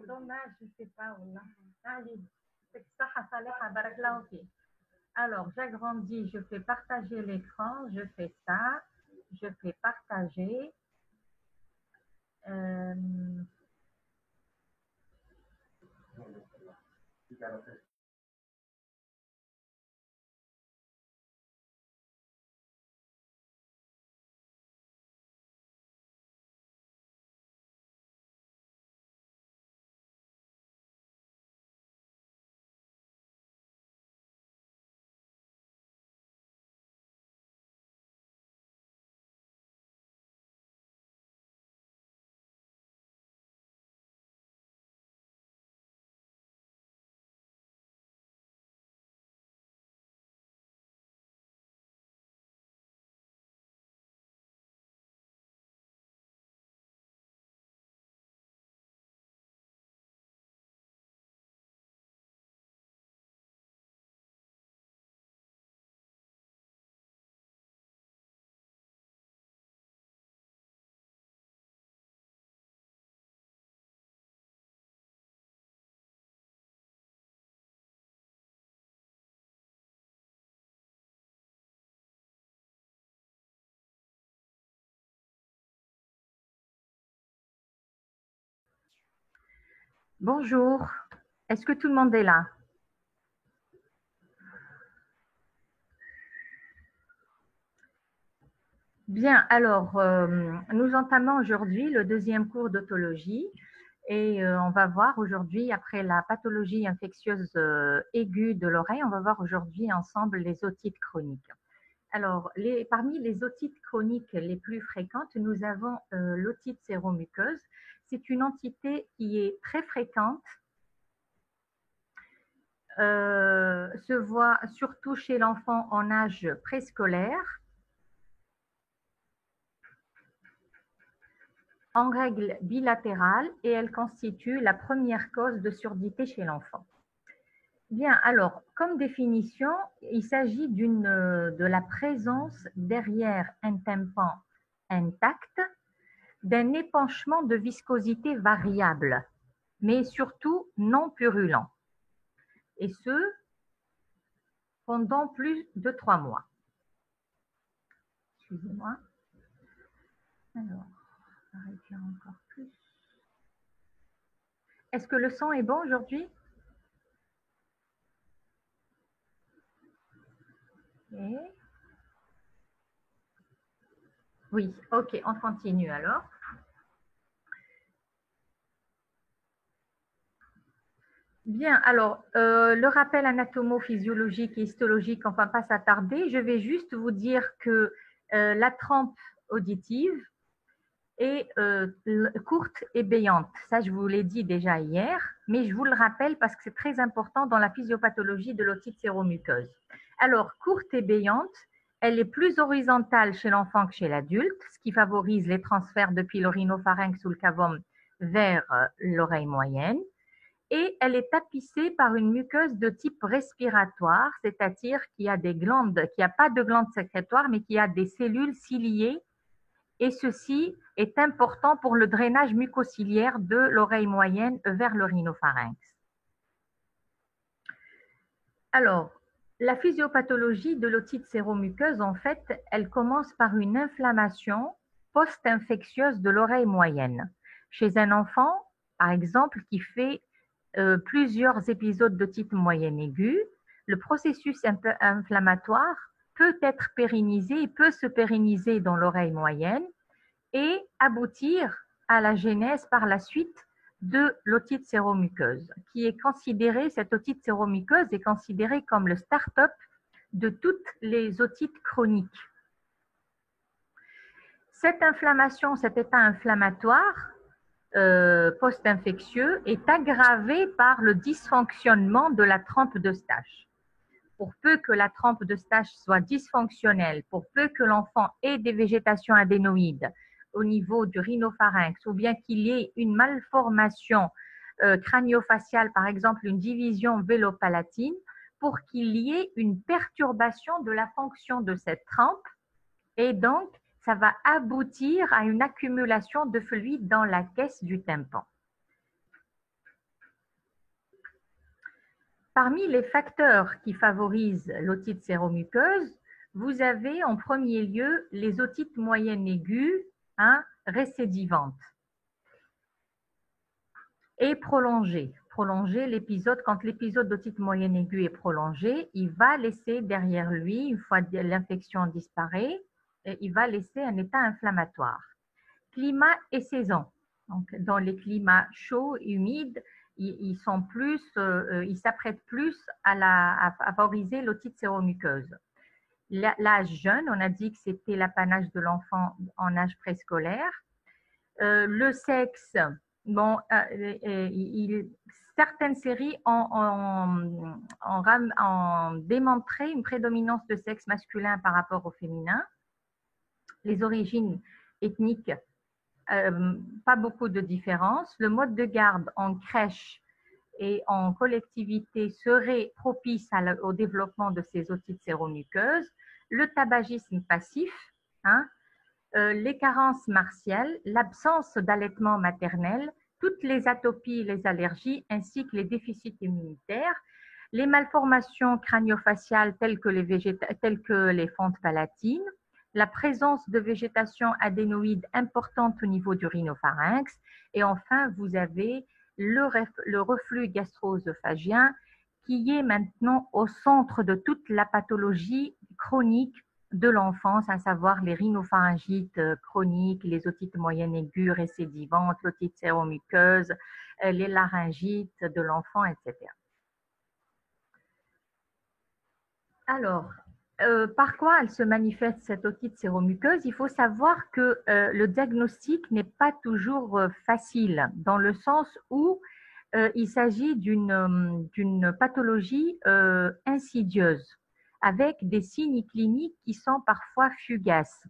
Dommage, je ne sais pas. Allez, c'est ça, Hassalek, Barakallahu fi. Alors, j'agrandis, je fais partager l'écran, je fais ça, je fais partager. Euh, Bonjour, est-ce que tout le monde est là? Bien, alors, nous entamons aujourd'hui le deuxième cours d'autologie et on va voir aujourd'hui, après la pathologie infectieuse aiguë de l'oreille, on va voir aujourd'hui ensemble les otites chroniques. Alors, parmi les otites chroniques les plus fréquentes, nous avons l'otite séromuqueuse. C'est une entité qui est très fréquente, se voit surtout chez l'enfant en âge préscolaire, en règle bilatérale, et elle constitue la première cause de surdité chez l'enfant. Bien, alors, comme définition, il s'agit de la présence derrière un tympan intact d'un épanchement de viscosité variable, mais surtout non purulent, et ce, pendant plus de 3 mois. Excusez-moi. Alors, on va réduire encore plus. Est-ce que le son est bon aujourd'hui? Okay. Oui, ok, on continue alors. Bien, alors, le rappel anatomo-physiologique et histologique, on ne va pas s'attarder. Je vais juste vous dire que la trempe auditive est courte et béante. Ça, je vous l'ai dit déjà hier, mais je vous le rappelle parce que c'est très important dans la physiopathologie de l'otite séromuqueuse. Alors, courte et béante, elle est plus horizontale chez l'enfant que chez l'adulte, ce qui favorise les transferts depuis l'orinopharynx ou le cavum vers l'oreille moyenne. Et elle est tapissée par une muqueuse de type respiratoire, c'est-à-dire qui a des glandes, qui n'a pas de glandes sécrétoires, mais qui a des cellules ciliées. Et ceci est important pour le drainage mucociliaire de l'oreille moyenne vers l'orinopharynx. Alors, la physiopathologie de l'otite séromuqueuse, en fait, elle commence par une inflammation post-infectieuse de l'oreille moyenne. Chez un enfant, par exemple, qui fait plusieurs épisodes d'otite moyenne aiguë, le processus inflammatoire peut être pérennisé, peut se pérenniser dans l'oreille moyenne et aboutir à la genèse par la suite de l'otite séromuqueuse, qui est considérée, cette otite séromuqueuse est considérée comme le start-up de toutes les otites chroniques. Cette inflammation, cet état inflammatoire post-infectieux est aggravé par le dysfonctionnement de la trempe d'Eustache. Pour peu que la trempe d'Eustache soit dysfonctionnelle, pour peu que l'enfant ait des végétations adénoïdes au niveau du rhinopharynx ou bien qu'il y ait une malformation crânio-faciale, par exemple une division vélopalatine, pour qu'il y ait une perturbation de la fonction de cette trempe et donc ça va aboutir à une accumulation de fluide dans la caisse du tympan. Parmi les facteurs qui favorisent l'otite séromuqueuse, vous avez en premier lieu les otites moyennes aiguës, récidivantes et prolongées. Prolonger l'épisode, quand l'épisode d'otite moyenne aiguë est prolongé, il va laisser derrière lui, une fois l'infection disparaît, il va laisser un état inflammatoire. Climat et saison. Donc, dans les climats chauds, humides, ils s'apprêtent plus à favoriser l'otite séromuqueuse. L'âge jeune, on a dit que c'était l'apanage de l'enfant en âge préscolaire. Le sexe, bon, certaines séries ont démontré une prédominance de sexe masculin par rapport au féminin. Les origines ethniques, pas beaucoup de différence. Le mode de garde en crèche et en collectivité serait propice au développement de ces otites séromuqueuses. Le tabagisme passif, les carences martiales, l'absence d'allaitement maternel, toutes les atopies, les allergies, ainsi que les déficits immunitaires, les malformations crânio-faciales telles que les fentes palatines, la présence de végétation adénoïde importante au niveau du rhinopharynx, et enfin, vous avez le reflux gastro-œsophagien qui est maintenant au centre de toute la pathologie chronique de l'enfance, à savoir les rhinopharyngites chroniques, les otites moyennes aiguës récidivantes, l'otite séromuqueuse, les laryngites de l'enfant, etc. Alors, par quoi elle se manifeste cette otite séromuqueuse? Il faut savoir que le diagnostic n'est pas toujours facile, dans le sens où il s'agit d'une pathologie insidieuse, avec des signes cliniques qui sont parfois fugaces.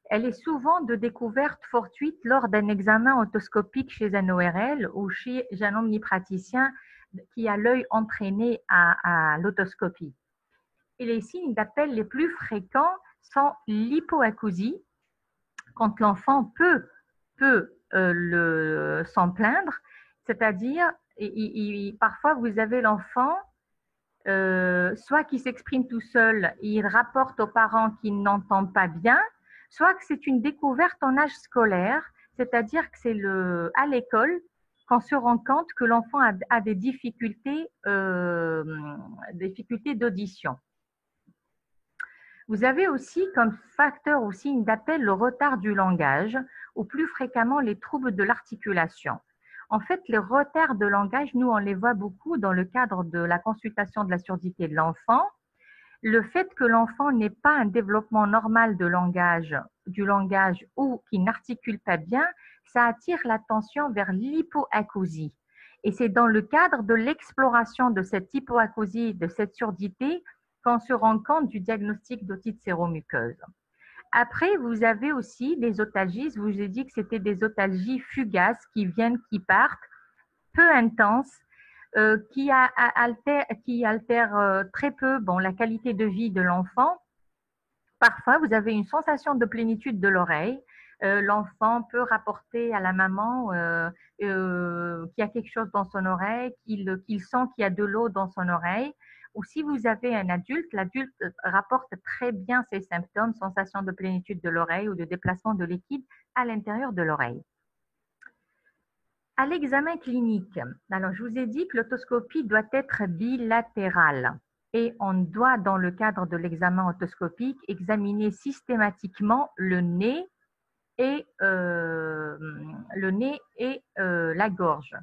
Elle est souvent de découverte fortuite lors d'un examen otoscopique chez un ORL ou chez un omnipraticien qui a l'œil entraîné à l'otoscopie. Et les signes d'appel les plus fréquents sont l'hypoacousie, quand l'enfant peut s'en plaindre, c'est-à-dire parfois vous avez l'enfant soit qui s'exprime tout seul, il rapporte aux parents qu'il n'entend pas bien, soit que c'est une découverte en âge scolaire, c'est-à-dire que c'est à l'école qu'on se rend compte que l'enfant a des difficultés d'audition. Vous avez aussi comme facteur ou signe d'appel le retard du langage ou plus fréquemment les troubles de l'articulation. En fait, les retards de langage, nous, on les voit beaucoup dans le cadre de la consultation de la surdité de l'enfant. Le fait que l'enfant n'ait pas un développement normal du langage ou qu'il n'articule pas bien, ça attire l'attention vers l'hypoacousie. Et c'est dans le cadre de l'exploration de cette hypoacousie, de cette surdité, qu'on se rend compte du diagnostic d'otite séromuqueuse. Après, vous avez aussi des otalgies. Je vous ai dit que c'était des otalgies fugaces qui viennent, qui partent, peu intenses, qui altèrent très peu la qualité de vie de l'enfant. Parfois, vous avez une sensation de plénitude de l'oreille. L'enfant peut rapporter à la maman qu'il y a quelque chose dans son oreille, qu'il sent qu'il y a de l'eau dans son oreille. Ou si vous avez un adulte, l'adulte rapporte très bien ces symptômes, sensation de plénitude de l'oreille ou de déplacement de liquide à l'intérieur de l'oreille. À l'examen clinique, alors je vous ai dit que l'otoscopie doit être bilatérale et on doit, dans le cadre de l'examen otoscopique, examiner systématiquement le nez et la gorge.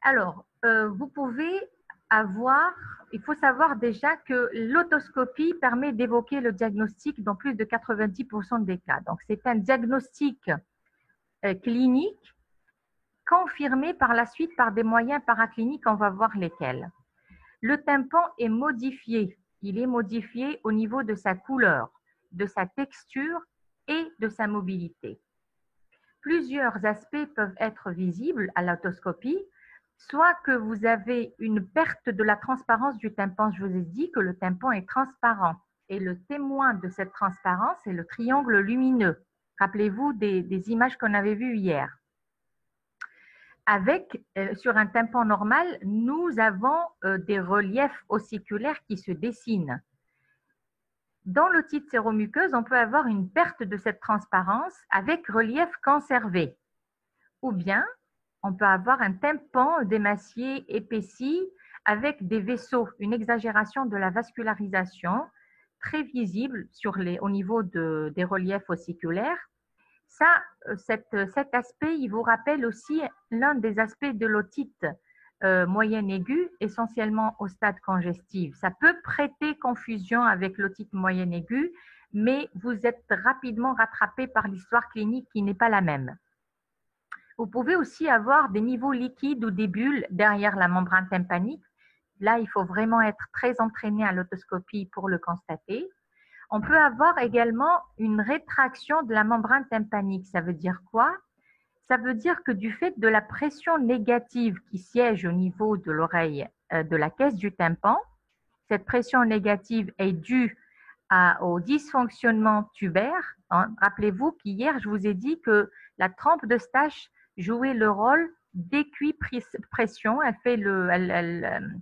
Alors, vous pouvez il faut savoir déjà que l'otoscopie permet d'évoquer le diagnostic dans plus de 90% des cas. Donc, c'est un diagnostic clinique confirmé par la suite par des moyens paracliniques, on va voir lesquels. Le tympan est modifié. Il est modifié au niveau de sa couleur, de sa texture et de sa mobilité. Plusieurs aspects peuvent être visibles à l'otoscopie, soit que vous avez une perte de la transparence du tympan. Je vous ai dit que le tympan est transparent. Et le témoin de cette transparence, c'est le triangle lumineux. Rappelez-vous des images qu'on avait vues hier. Sur un tympan normal, nous avons des reliefs ossiculaires qui se dessinent. Dans l'otite séromuqueuse, on peut avoir une perte de cette transparence avec relief conservé. Ou bien, on peut avoir un tympan d'émacié épaissi avec des vaisseaux, une exagération de la vascularisation très visible au niveau des reliefs ossiculaires. Cet aspect, il vous rappelle aussi l'un des aspects de l'otite moyenne aiguë, essentiellement au stade congestif. Ça peut prêter confusion avec l'otite moyenne aiguë, mais vous êtes rapidement rattrapé par l'histoire clinique qui n'est pas la même. Vous pouvez aussi avoir des niveaux liquides ou des bulles derrière la membrane tympanique. Là, il faut vraiment être très entraîné à l'otoscopie pour le constater. On peut avoir également une rétraction de la membrane tympanique. Ça veut dire quoi? Ça veut dire que du fait de la pression négative qui siège au niveau de l'oreille, de la caisse du tympan, cette pression négative est due au dysfonctionnement tubaire. Rappelez-vous qu'hier, je vous ai dit que la trempe de Stache jouait le rôle d'équipression. Elle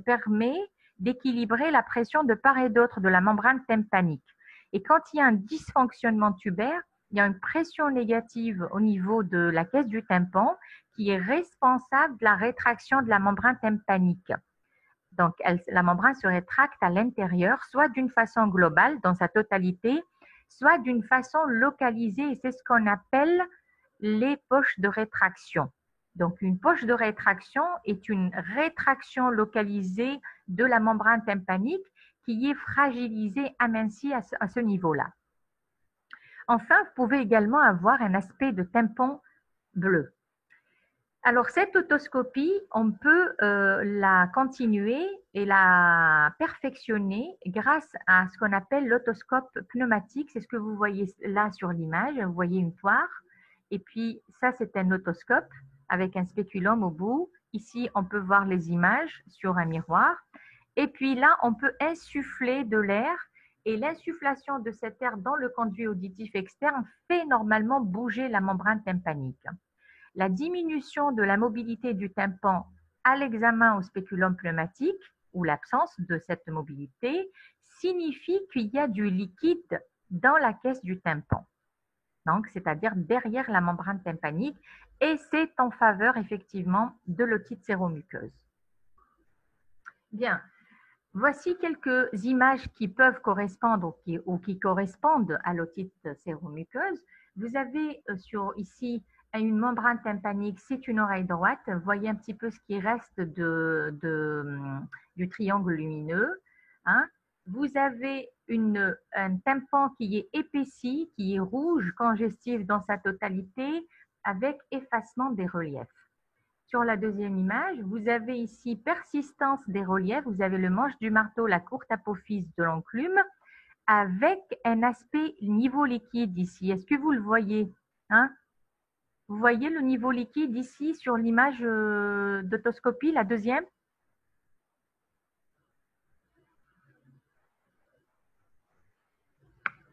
permet d'équilibrer la pression de part et d'autre de la membrane tympanique. Et quand il y a un dysfonctionnement tubaire, il y a une pression négative au niveau de la caisse du tympan qui est responsable de la rétraction de la membrane tympanique. Donc, la membrane se rétracte à l'intérieur, soit d'une façon globale, dans sa totalité, soit d'une façon localisée, et c'est ce qu'on appelle les poches de rétraction. Donc, une poche de rétraction est une rétraction localisée de la membrane tympanique qui est fragilisée, amincie à ce niveau-là. Enfin, vous pouvez également avoir un aspect de tympan bleu. Alors, cette otoscopie, on peut la continuer et la perfectionner grâce à ce qu'on appelle l'otoscope pneumatique. C'est ce que vous voyez là sur l'image. Vous voyez une poire. Et puis, ça, c'est un otoscope avec un spéculum au bout. Ici, on peut voir les images sur un miroir. Et puis là, on peut insuffler de l'air. Et l'insufflation de cet air dans le conduit auditif externe fait normalement bouger la membrane tympanique. La diminution de la mobilité du tympan à l'examen au spéculum pneumatique ou l'absence de cette mobilité signifie qu'il y a du liquide dans la caisse du tympan, donc c'est-à-dire derrière la membrane tympanique, et c'est en faveur effectivement de l'otite séromuqueuse. Bien, voici quelques images qui peuvent correspondre ou qui correspondent à l'otite séromuqueuse. Vous avez ici une membrane tympanique, c'est une oreille droite. Vous voyez un petit peu ce qui reste du triangle lumineux. Hein. Vous avez un tympan qui est épaissi, qui est rouge, congestif dans sa totalité, avec effacement des reliefs. Sur la deuxième image, vous avez ici persistance des reliefs. Vous avez le manche du marteau, la courte apophyse de l'enclume, avec un aspect niveau liquide ici. Est-ce que vous le voyez? Hein? Vous voyez le niveau liquide ici sur l'image d'otoscopie, la deuxième?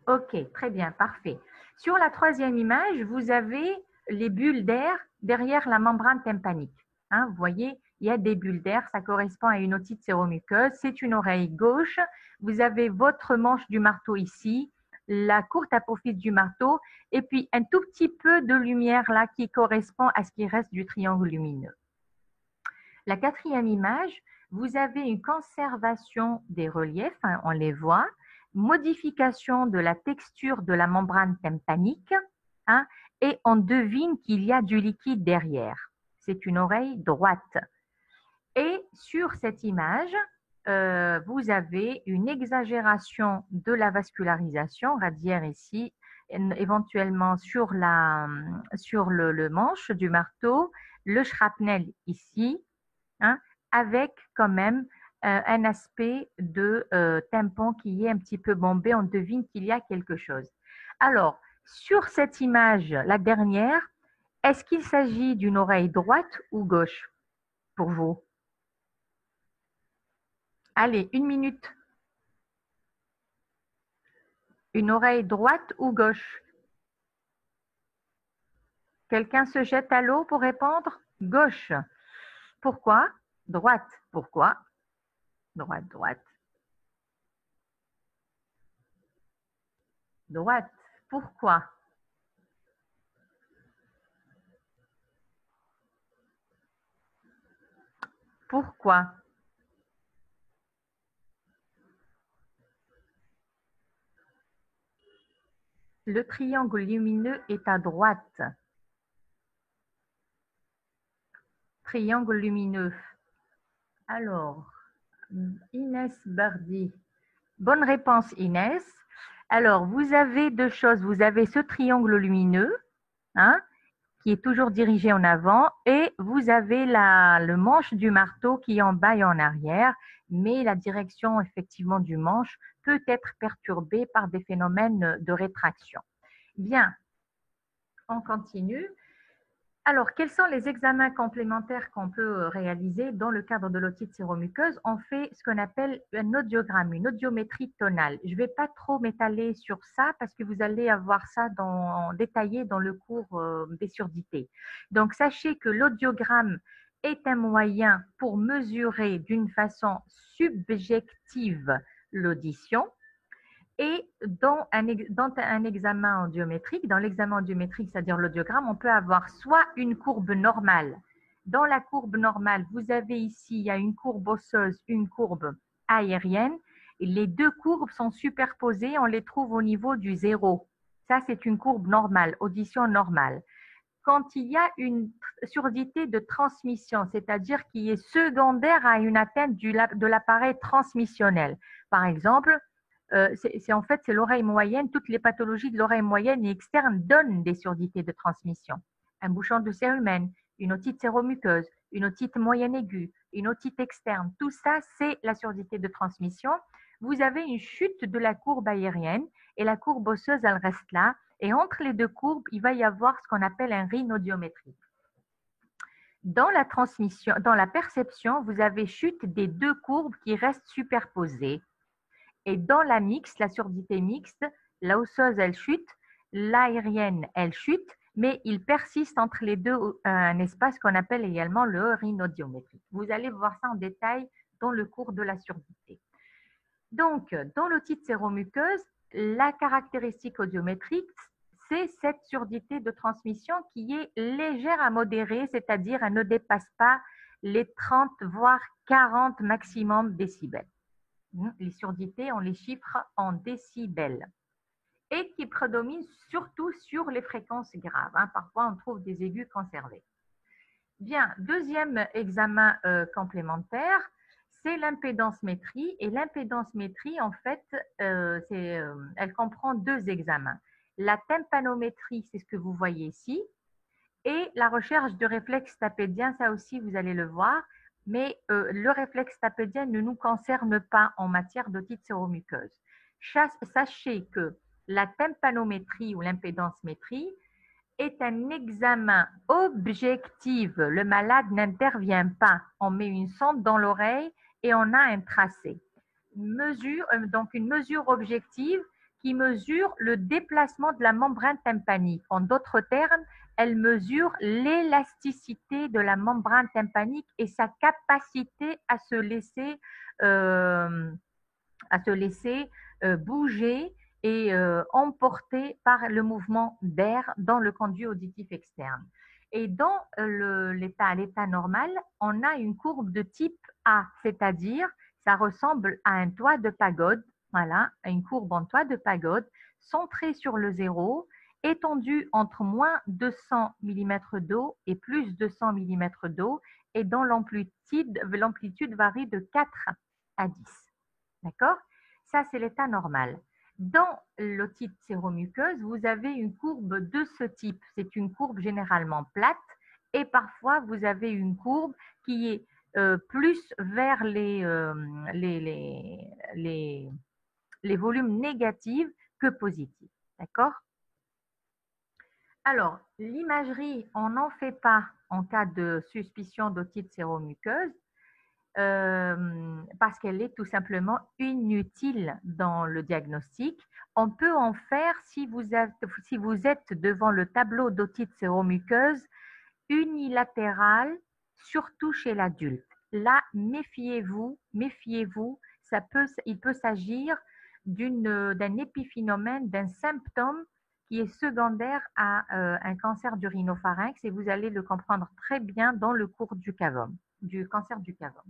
Ok, très bien, parfait. Sur la troisième image, vous avez les bulles d'air derrière la membrane tympanique. Hein, vous voyez, il y a des bulles d'air, ça correspond à une otite séromuqueuse. C'est une oreille gauche. Vous avez votre manche du marteau ici, la courte apophyse du marteau, et puis un tout petit peu de lumière là qui correspond à ce qui reste du triangle lumineux. La quatrième image, vous avez une conservation des reliefs, hein, on les voit, modification de la texture de la membrane tympanique, hein, et on devine qu'il y a du liquide derrière. C'est une oreille droite. Et sur cette image, vous avez une exagération de la vascularisation radiaire ici, éventuellement sur le manche du marteau, le shrapnel ici, hein, avec quand même un aspect de tympan qui est un petit peu bombé. On devine qu'il y a quelque chose. Alors, sur cette image, la dernière, est-ce qu'il s'agit d'une oreille droite ou gauche pour vous? Allez, 1 minute. Une oreille droite ou gauche? Quelqu'un se jette à l'eau pour répondre? Gauche. Pourquoi? Droite. Pourquoi? Droite, droite. Droite. Pourquoi? Pourquoi? Le triangle lumineux est à droite. Triangle lumineux. Alors, Inès Bardi. Bonne réponse, Inès. Alors, vous avez deux choses. Vous avez ce triangle lumineux, hein, qui est toujours dirigé en avant, et vous avez le manche du marteau qui est en bas et en arrière, mais la direction effectivement du manche peut être perturbée par des phénomènes de rétraction. Bien, on continue. Alors, quels sont les examens complémentaires qu'on peut réaliser dans le cadre de l'otite séromuqueuse? On fait ce qu'on appelle un audiogramme, une audiométrie tonale. Je ne vais pas trop m'étaler sur ça parce que vous allez avoir ça détaillé dans le cours des surdités. Donc, sachez que l'audiogramme est un moyen pour mesurer d'une façon subjective l'audition. Et dans un examen audiométrique, dans l'examen audiométrique, c'est-à-dire l'audiogramme, on peut avoir soit une courbe normale. Dans la courbe normale, vous avez ici, il y a une courbe osseuse, une courbe aérienne. Et les deux courbes sont superposées, on les trouve au niveau du zéro. Ça, c'est une courbe normale, audition normale. Quand il y a une surdité de transmission, c'est-à-dire qui est secondaire à une atteinte de l'appareil transmissionnel. Par exemple, en fait, c'est l'oreille moyenne. Toutes les pathologies de l'oreille moyenne et externe donnent des surdités de transmission. Un bouchon de cérumen, une otite séromuqueuse, une otite moyenne aiguë, une otite externe, tout ça, c'est la surdité de transmission. Vous avez une chute de la courbe aérienne et la courbe osseuse, elle reste là. Et entre les deux courbes, il va y avoir ce qu'on appelle un rhinodiométrie. Dans la transmission, dans la perception, vous avez chute des deux courbes qui restent superposées. Et dans la mixte, la surdité mixte, la osseuse, elle chute, l'aérienne, elle chute, mais il persiste entre les deux un espace qu'on appelle également le rhinodiométrie. Vous allez voir ça en détail dans le cours de la surdité. Donc, dans l'otite séromuqueuse, la caractéristique audiométrique, c'est cette surdité de transmission qui est légère à modérée, c'est-à-dire elle ne dépasse pas les 30 voire 40 maximum décibels. Les surdités, on les chiffre en décibels et qui prédominent surtout sur les fréquences graves. Parfois, on trouve des aigus conservés. Bien, deuxième examen complémentaire, c'est l'impédancemétrie. Et l'impédancemétrie, en fait, elle comprend deux examens. La tympanométrie, c'est ce que vous voyez ici, et la recherche de réflexe stapédien, ça aussi, vous allez le voir. Mais le réflexe stapédien ne nous concerne pas en matière d'otite séromuqueuse. Sachez que la tympanométrie ou l'impédancemétrie est un examen objectif. Le malade n'intervient pas. On met une sonde dans l'oreille et on a un tracé. Donc une mesure objective qui mesure le déplacement de la membrane tympanique. En d'autres termes, elle mesure l'élasticité de la membrane tympanique et sa capacité à se laisser bouger et emporté par le mouvement d'air dans le conduit auditif externe. Et dans l'état normal, on a une courbe de type A, c'est-à-dire ça ressemble à un toit de pagode, voilà, une courbe en toit de pagode, centrée sur le zéro, étendue entre moins 200 mm d'eau et plus 200 mm d'eau, et dont l'amplitude varie de 4 à 10. D'accord? Ça, c'est l'état normal. Dans l'otite séromuqueuse, vous avez une courbe de ce type. C'est une courbe généralement plate et parfois, vous avez une courbe qui est plus vers les volumes négatifs que positifs. D'accord? Alors, l'imagerie, on n'en fait pas en cas de suspicion d'otite séromuqueuse. parce qu'elle est tout simplement inutile dans le diagnostic. On peut en faire si vous êtes devant le tableau d'otite séromuqueuse unilatérale, surtout chez l'adulte. Là, méfiez-vous, méfiez-vous, il peut s'agir d'un épiphénomène, d'un symptôme qui est secondaire à un cancer du rhinopharynx et vous allez le comprendre très bien dans le cours du CAVOM, du cancer du CAVOM.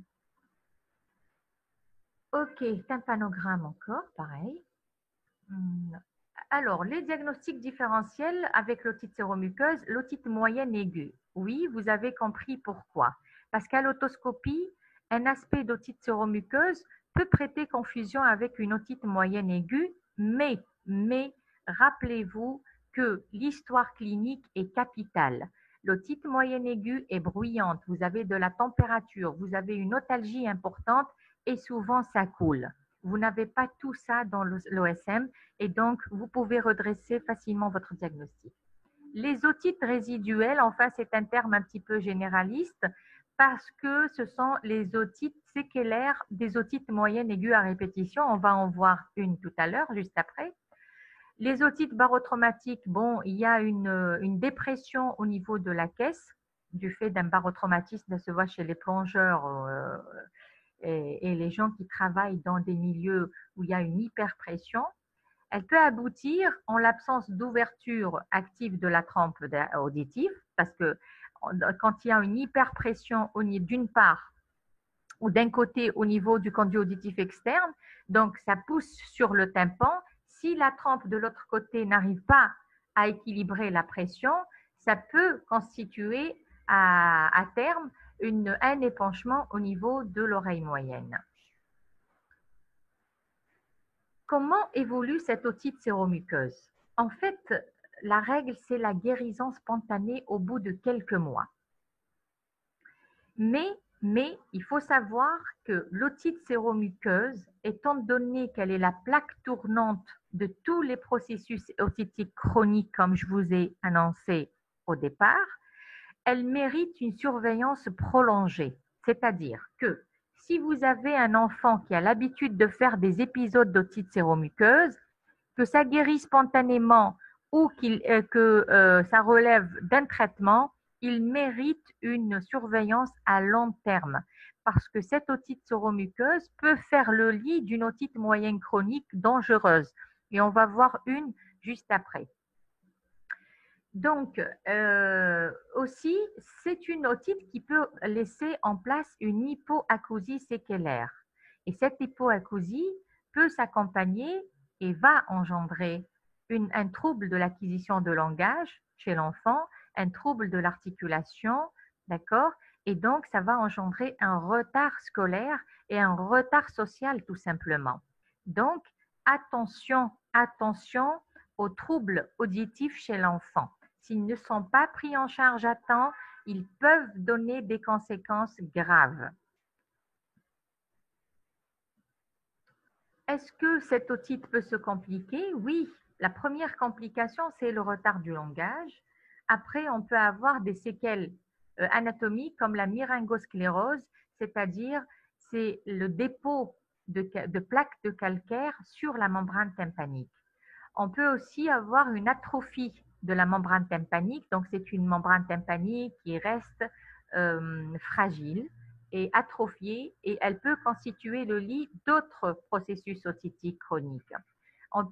Ok, tympanogramme encore, pareil. Alors, les diagnostics différentiels avec l'otite séromuqueuse, l'otite moyenne aiguë. Oui, vous avez compris pourquoi. Parce qu'à l'autoscopie, un aspect d'otite séromuqueuse peut prêter confusion avec une otite moyenne aiguë, mais rappelez-vous que l'histoire clinique est capitale. L'otite moyenne aiguë est bruyante, vous avez de la température, vous avez une otalgie importante et souvent ça coule. Vous n'avez pas tout ça dans l'OSM et donc vous pouvez redresser facilement votre diagnostic. Les otites résiduelles, enfin c'est un terme un petit peu généraliste parce que ce sont les otites séquelaires des otites moyennes aiguës à répétition. On va en voir une tout à l'heure, juste après. Les otites barotraumatiques, bon, il y a une dépression au niveau de la caisse du fait d'un barotraumatisme, ça se voit chez les plongeurs et les gens qui travaillent dans des milieux où il y a une hyperpression. Elle peut aboutir en l'absence d'ouverture active de la trempe auditive, parce que quand il y a une hyperpression d'une part ou d'un côté au niveau du conduit auditif externe, donc ça pousse sur le tympan. Si la trempe de l'autre côté n'arrive pas à équilibrer la pression, ça peut constituer à terme un épanchement au niveau de l'oreille moyenne. Comment évolue cette otite séromuqueuse? En fait, la règle, c'est la guérison spontanée au bout de quelques mois. Mais il faut savoir que l'otite séromuqueuse, étant donné qu'elle est la plaque tournante de tous les processus otitiques chroniques, comme je vous ai annoncé au départ, elle mérite une surveillance prolongée. C'est-à-dire que si vous avez un enfant qui a l'habitude de faire des épisodes d'otite séromuqueuse, que ça guérit spontanément ou que ça relève d'un traitement, il mérite une surveillance à long terme parce que cette otite séromuqueuse peut faire le lit d'une otite moyenne chronique dangereuse. Et on va voir une juste après. Donc, aussi, c'est une otite qui peut laisser en place une hypoacousie séquelaire. Et cette hypoacousie peut s'accompagner et va engendrer un trouble de l'acquisition de langage chez l'enfant, un trouble de l'articulation, d'accord? Et donc, ça va engendrer un retard scolaire et un retard social tout simplement. Donc, attention aux troubles auditifs chez l'enfant. S'ils ne sont pas pris en charge à temps, ils peuvent donner des conséquences graves. Est-ce que cette otite peut se compliquer? Oui. La première complication, c'est le retard du langage. Après, on peut avoir des séquelles anatomiques comme la myringosclérose, c'est-à-dire c'est le dépôt de plaques de calcaire sur la membrane tympanique. On peut aussi avoir une atrophie de la membrane tympanique. Donc, c'est une membrane tympanique qui reste fragile et atrophiée et elle peut constituer le lit d'autres processus otitiques chroniques.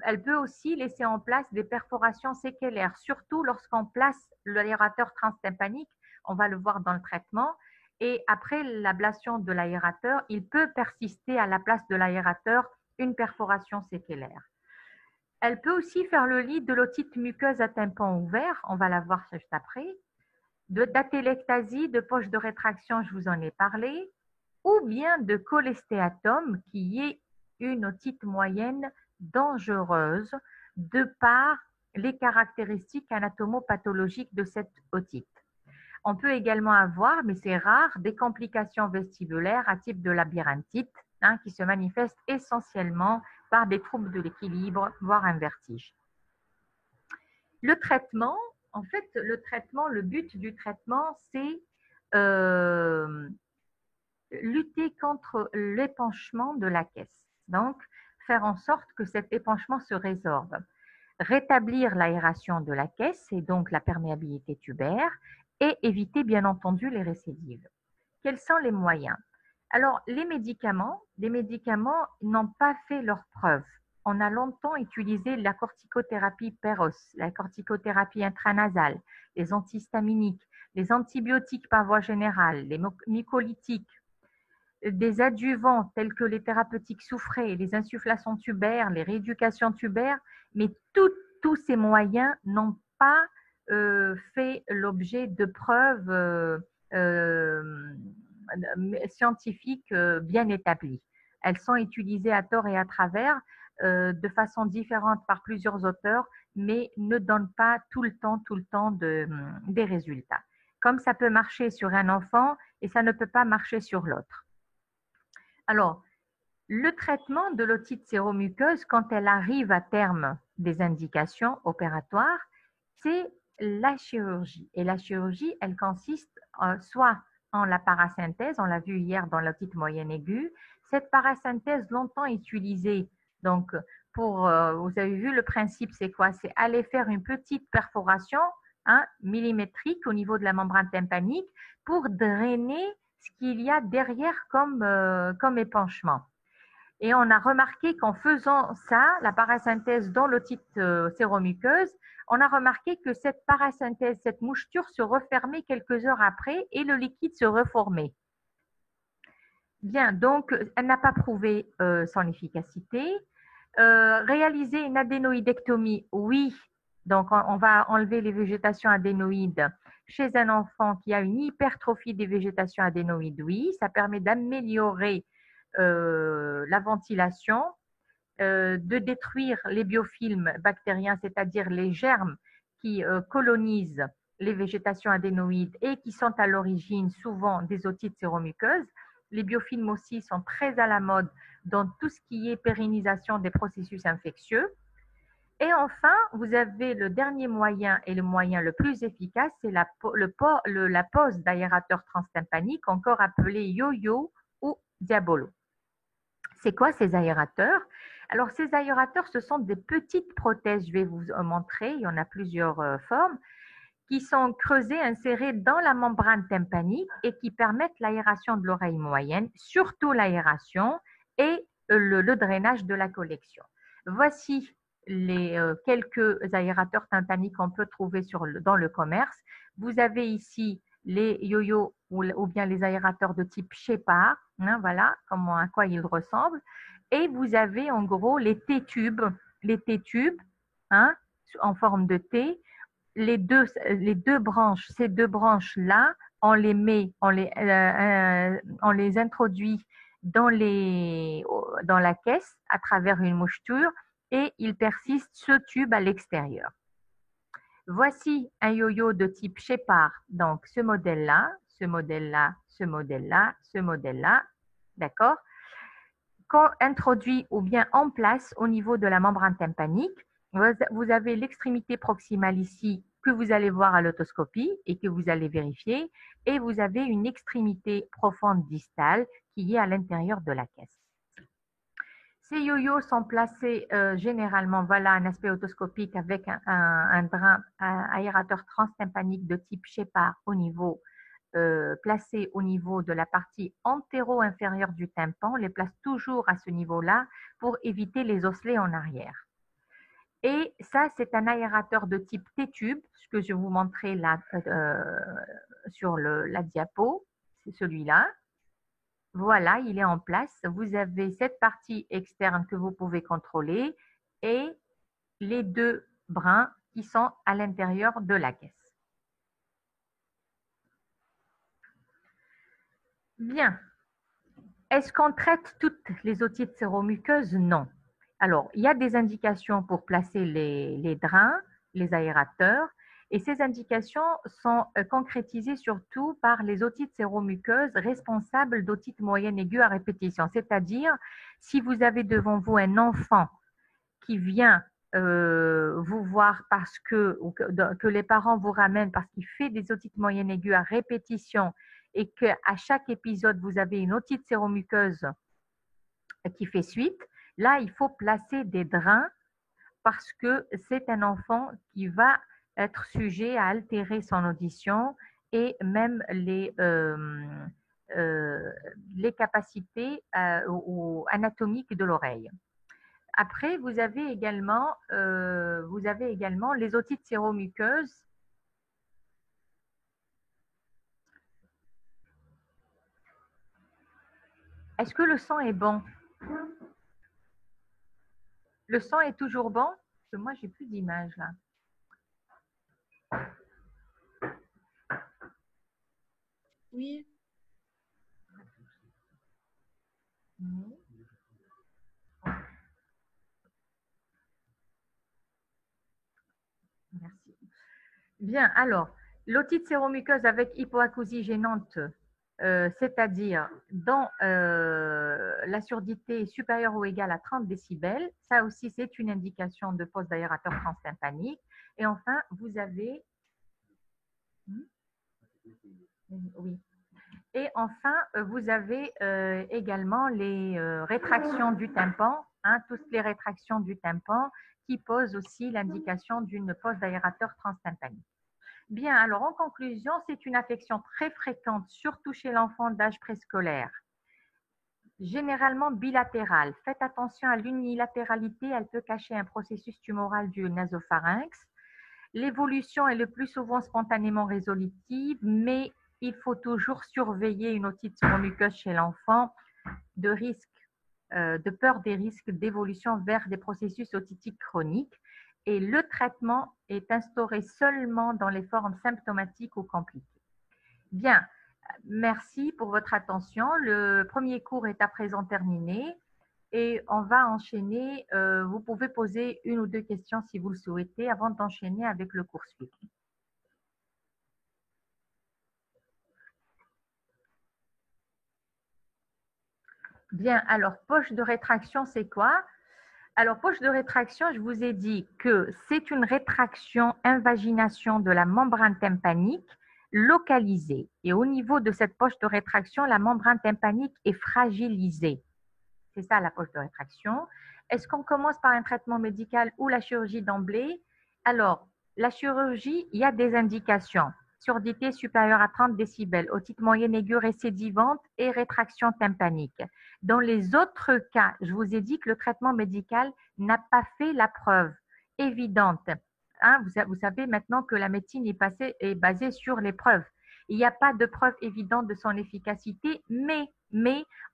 Elle peut aussi laisser en place des perforations séquelaires, surtout lorsqu'on place l'aérateur transtympanique. On va le voir dans le traitement. Et après l'ablation de l'aérateur, il peut persister à la place de l'aérateur une perforation séquelaire. Elle peut aussi faire le lit de l'otite muqueuse à tympan ouvert, on va la voir juste après, d'atélectasie, de poche de rétraction, je vous en ai parlé, ou bien de cholestéatome, qui est une otite moyenne dangereuse de par les caractéristiques anatomopathologiques de cette otite. On peut également avoir, mais c'est rare, des complications vestibulaires à type de labyrinthite, qui se manifestent essentiellement par des troubles de l'équilibre, voire un vertige. Le traitement, en fait, le but du traitement, c'est lutter contre l'épanchement de la caisse. Donc, faire en sorte que cet épanchement se résorbe. Rétablir l'aération de la caisse et donc la perméabilité tubaire et éviter bien entendu les récidives. Quels sont les moyens? Alors, les médicaments n'ont pas fait leurs preuves. On a longtemps utilisé la corticothérapie PEROS, la corticothérapie intranasale, les antihistaminiques, les antibiotiques par voie générale, les mucolytiques, des adjuvants tels que les thérapeutiques soufrées, les insufflations tubaires, les rééducations tubaires, mais tous ces moyens n'ont pas fait l'objet de preuves euh, scientifiques bien établies. Elles sont utilisées à tort et à travers de façon différente par plusieurs auteurs, mais ne donnent pas tout le temps des résultats. Comme ça peut marcher sur un enfant et ça ne peut pas marcher sur l'autre. Alors, le traitement de l'otite séromuqueuse, quand elle arrive à terme des indications opératoires, c'est la chirurgie. Et la chirurgie, elle consiste soit en la parasynthèse, on l'a vu hier dans l'otite moyenne aiguë. Cette parasynthèse, longtemps utilisée, donc vous avez vu le principe, c'est quoi? C'est aller faire une petite perforation millimétrique au niveau de la membrane tympanique pour drainer ce qu'il y a derrière comme épanchement. Et on a remarqué qu'en faisant ça, la parasynthèse dans l'otite séromuqueuse, on a remarqué que cette parasynthèse, cette moucheture se refermait quelques heures après et le liquide se reformait. Bien, donc elle n'a pas prouvé son efficacité. Réaliser une adénoïdectomie, oui. Donc on va enlever les végétations adénoïdes chez un enfant qui a une hypertrophie des végétations adénoïdes, oui. Ça permet d'améliorer la ventilation, de détruire les biofilms bactériens, c'est-à-dire les germes qui colonisent les végétations adénoïdes et qui sont à l'origine souvent des otites séromuqueuses. Les biofilms aussi sont très à la mode dans tout ce qui est pérennisation des processus infectieux. Et enfin, vous avez le dernier moyen et le moyen le plus efficace, c'est la pose d'aérateur transtympanique, encore appelé yo-yo ou diabolo. C'est quoi ces aérateurs? Alors, ces aérateurs, ce sont des petites prothèses, je vais vous montrer, il y en a plusieurs formes, qui sont creusées, insérées dans la membrane tympanique et qui permettent l'aération de l'oreille moyenne, surtout l'aération et le drainage de la collection. Voici les quelques aérateurs tympaniques qu'on peut trouver dans le commerce. Vous avez ici les yo-yo ou bien les aérateurs de type Shepard, voilà à quoi ils ressemblent. Et vous avez en gros les T-tubes en forme de T. Les deux branches, ces deux branches-là, on les introduit dans la caisse à travers une moucheture et il persiste ce tube à l'extérieur. Voici un yo-yo de type Shepard, donc ce modèle-là, ce modèle-là, ce modèle-là, ce modèle-là, d'accord? Quand introduit ou bien en place au niveau de la membrane tympanique, vous avez l'extrémité proximale ici que vous allez voir à l'autoscopie et que vous allez vérifier, et vous avez une extrémité profonde distale qui est à l'intérieur de la caisse. Ces yo-yos sont placés généralement, voilà un aspect autoscopique avec un drain aérateur transtympanique de type Shepard au niveau placé au niveau de la partie antéro-inférieure du tympan. On les place toujours à ce niveau-là pour éviter les osselets en arrière. Et ça, c'est un aérateur de type T-tube, ce que je vous montrais là sur la diapo, c'est celui-là. Voilà, il est en place. Vous avez cette partie externe que vous pouvez contrôler et les deux brins qui sont à l'intérieur de la caisse. Bien. Est-ce qu'on traite toutes les otites séromuqueuses? Non. Alors, il y a des indications pour placer les drains, les aérateurs, et ces indications sont concrétisées surtout par les otites séromuqueuses responsables d'otite moyenne aiguë à répétition. C'est-à-dire, si vous avez devant vous un enfant qui vient vous voir que les parents vous ramènent parce qu'il fait des otites moyennes aiguës à répétition et qu'à chaque épisode, vous avez une otite séromuqueuse qui fait suite, là, il faut placer des drains parce que c'est un enfant qui va être sujet à altérer son audition et même les capacités anatomiques de l'oreille. Après, vous avez également les otites séromuqueuses. Est-ce que le sang est bon? Le sang est toujours bon? Parce que moi, j'ai plus d'image là. Oui. Merci. Bien, alors, l'otite séromuqueuse avec hypoacousie gênante, c'est-à-dire dans la surdité supérieure ou égale à 30 décibels, ça aussi c'est une indication de poste d'aérateur transtympanique. Et enfin, vous avez... Oui. Et enfin, vous avez également les rétractions du tympan, hein, toutes les rétractions du tympan qui posent aussi l'indication d'une pose d'aérateur transtympanique. Bien, alors en conclusion, c'est une affection très fréquente, surtout chez l'enfant d'âge préscolaire, généralement bilatérale. Faites attention à l'unilatéralité, elle peut cacher un processus tumoral du nasopharynx. L'évolution est le plus souvent spontanément résolutive, mais il faut toujours surveiller une otite séromuqueuse chez l'enfant de peur des risques d'évolution vers des processus otitiques chroniques. Et le traitement est instauré seulement dans les formes symptomatiques ou compliquées. Bien, merci pour votre attention. Le premier cours est à présent terminé et on va enchaîner. Vous pouvez poser une ou deux questions si vous le souhaitez avant d'enchaîner avec le cours suivant. Bien, alors poche de rétraction, c'est quoi? Alors, poche de rétraction, je vous ai dit que c'est une rétraction, invagination de la membrane tympanique localisée. Et au niveau de cette poche de rétraction, la membrane tympanique est fragilisée. C'est ça la poche de rétraction. Est-ce qu'on commence par un traitement médical ou la chirurgie d'emblée? Alors, la chirurgie, il y a des indications. Surdité supérieure à 30 décibels, otite moyenne aiguë récidivante et rétraction tympanique. Dans les autres cas, je vous ai dit que le traitement médical n'a pas fait la preuve évidente. Hein, vous savez maintenant que la médecine est basée sur les preuves. Il n'y a pas de preuve évidente de son efficacité, mais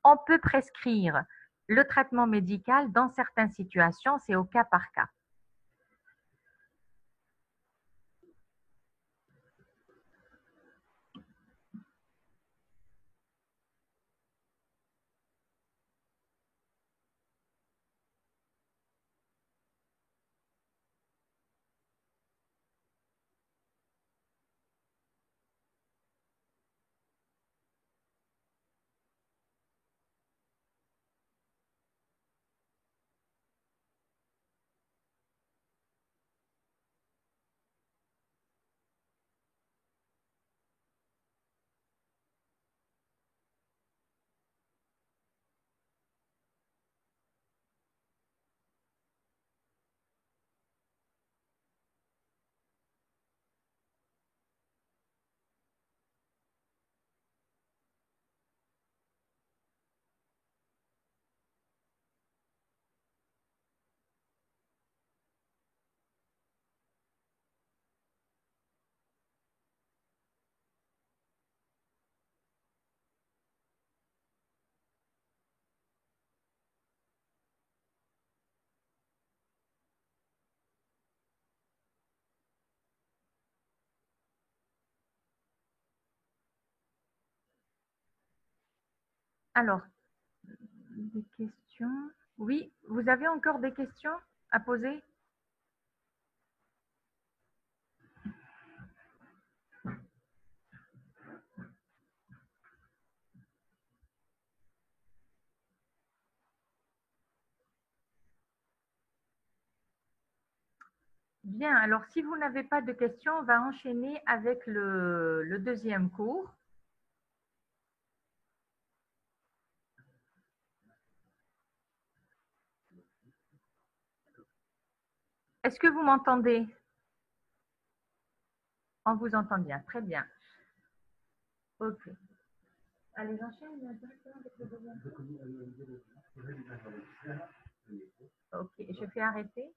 on peut prescrire le traitement médical dans certaines situations, c'est au cas par cas. Alors, des questions? Oui, vous avez encore des questions à poser? Bien, alors si vous n'avez pas de questions, on va enchaîner avec le deuxième cours. Est-ce que vous m'entendez? On vous entend bien, très bien. Ok. Allez, j'enchaîne directement avec le deuxième. Ok, je fais arrêter.